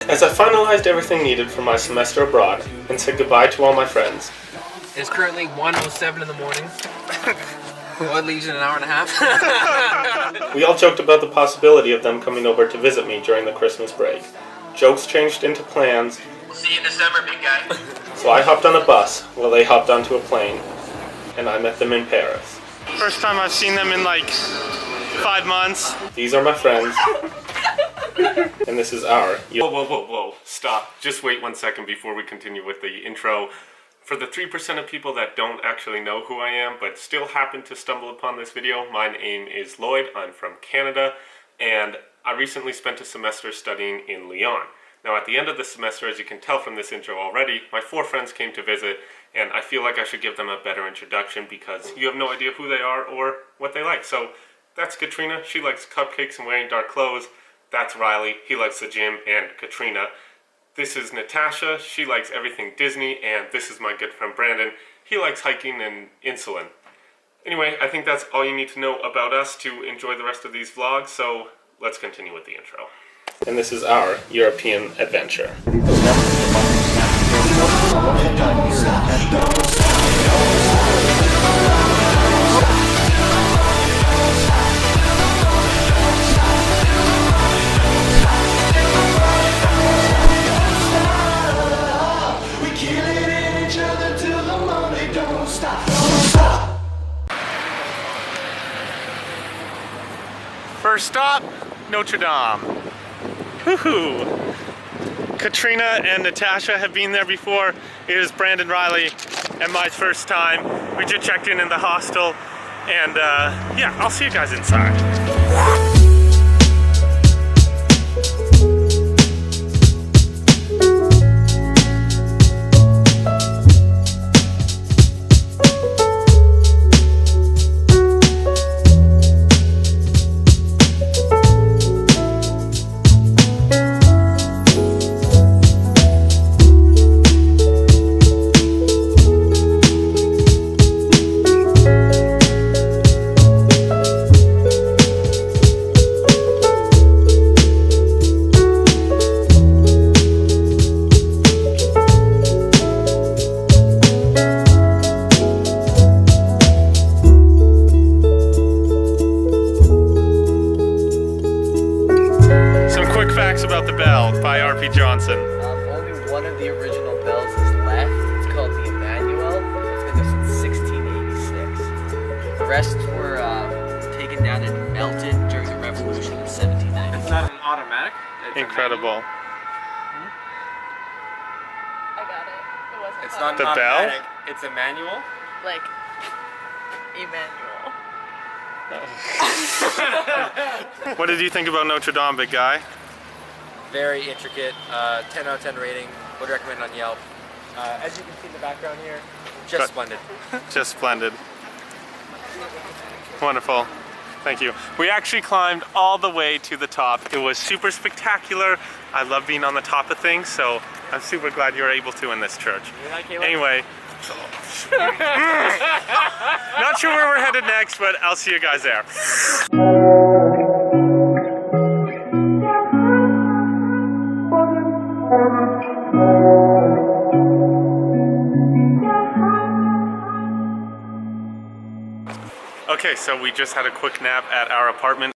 As I finalized everything needed for my semester abroad and said goodbye to all my friends. It's currently 1:07 in the morning. What leaves in an hour and a half? We all joked about the possibility of them coming over to visit me during the Christmas break. Jokes changed into plans. We'll see you in December, big guy. So I hopped on a bus while they hopped onto a plane, and I met them in Paris. First time I've seen them in like 5 months. These are my friends. And this is our... Whoa, stop. Just wait 1 second before we continue with the intro. For the 3% of people that don't actually know who I am, but still happen to stumble upon this video, my name is Lloyd. I'm from Canada, and I recently spent a semester studying in Lyon. Now at the end of the semester, as you can tell from this intro already, my 4 friends came to visit, and I feel like I should give them a better introduction because you have no idea who they are or what they like. So that's Katrina. She likes cupcakes and wearing dark clothes. That's Riley. He likes the gym. And Katrina. This is Natasha. She likes everything Disney. And this is my good friend Brandon. He likes hiking and insulin. Anyway, I think that's all you need to know about us to enjoy the rest of these vlogs. So let's continue with the intro. And this is our European adventure. First stop, Notre Dame. Woohoo! Katrina and Natasha have been there before. It is Brandon, Riley, and my first time. We just checked in the hostel, and yeah, I'll see you guys inside. About the bell by R.P. Johnson. Only one of the original bells is left. It's called the Emmanuel. It's been there since 1686. The rest were taken down and melted during the Revolution in 1790. It's not an automatic. It's incredible. I got it. It wasn't. It's not the automatic. bell. It's a manual. Like Emmanuel. What did you think about Notre Dame, big guy? Very intricate, 10 out of 10 rating, would recommend on Yelp. As you can see in the background here, just splendid. Just splendid. Wonderful. Thank you. We actually climbed all the way to the top. It was super spectacular. I love being on the top of things, so I'm super glad you were able to in this church. Anyway, not sure where we're headed next, but I'll see you guys there. Okay, so we just had a quick nap at our apartment.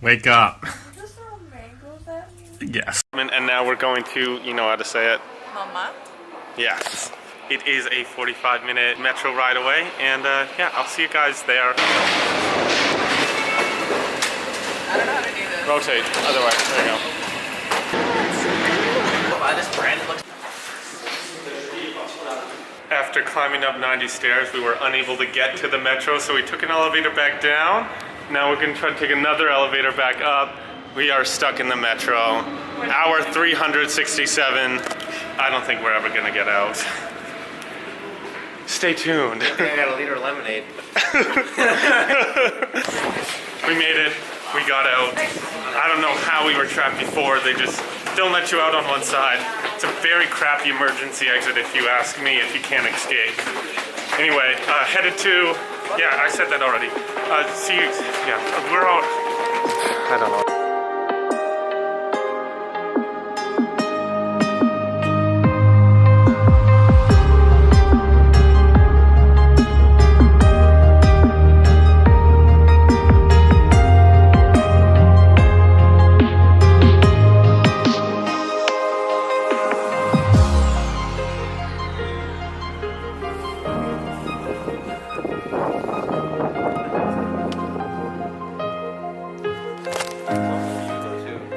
Wake up. Is there mangoes at me? Yes. And now we're going to, you know how to say it? Mama? Yes. It is a 45-minute metro ride away, and yeah, I'll see you guys there. I don't know how to do this. Rotate, other way, there you go. Wow, this brand looks... After climbing up 90 stairs, we were unable to get to the metro, so we took an elevator back down. Now we're going to try to take another elevator back up. We are stuck in the metro. Hour 367. I don't think we're ever going to get out. Stay tuned. I think I got a liter of lemonade. We made it. We got out. I don't know how we were trapped before. They just don't let you out on one side. It's a very crappy emergency exit if you ask me, if you can't escape. Anyway, headed to, yeah, I said that already. See you, yeah, we're all, I don't know.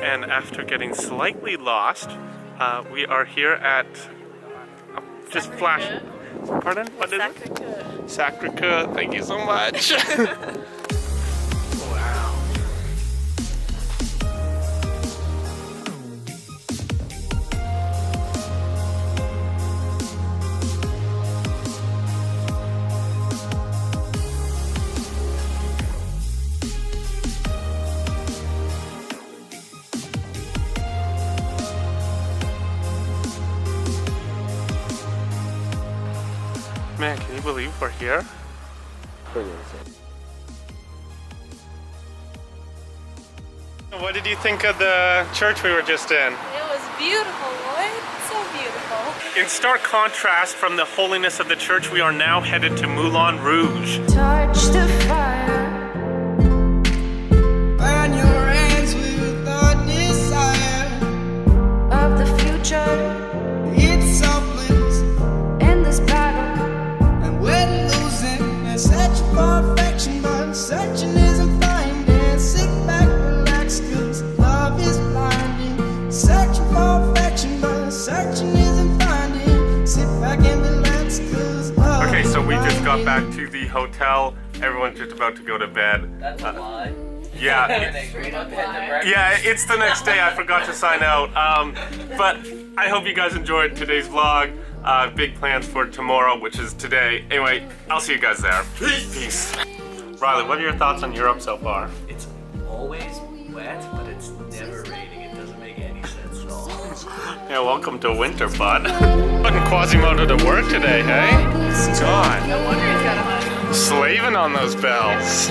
And after getting slightly lost, we are here at just flash. Pardon? What is it? Sacré-Cœur. Sacré-Cœur. Thank you so much. Wow. Man, can you believe we're here? What did you think of the church we were just in? It was beautiful, Lloyd. So beautiful. In stark contrast from the holiness of the church, we are now headed to Moulin Rouge. Touch the fire. Burn your hands with the desire Of the future It's hopeless in this battle. and we're losing and searching for affection, but searching isn't finding. Sit back, relax, 'cause love is blinding. Searching for affection, but searching isn't finding. Sit back and relax, 'cause love Okay, so we is just got blinding. back to the hotel. Everyone's just about to go to bed. That's a lie. Yeah. Straight up hitting the breakfast. Yeah, it's the next day. I forgot to sign out. But I hope you guys enjoyed today's vlog. Big plans for tomorrow, which is today. Anyway, I'll see you guys there. Peace. Riley, what are your thoughts on Europe so far? It's always wet, but it's never raining. It doesn't make any sense at all. Yeah, welcome to winter, bud. Putting Quasimodo to work today, hey? God. No wonder he's got a husband. Slaving on those bells.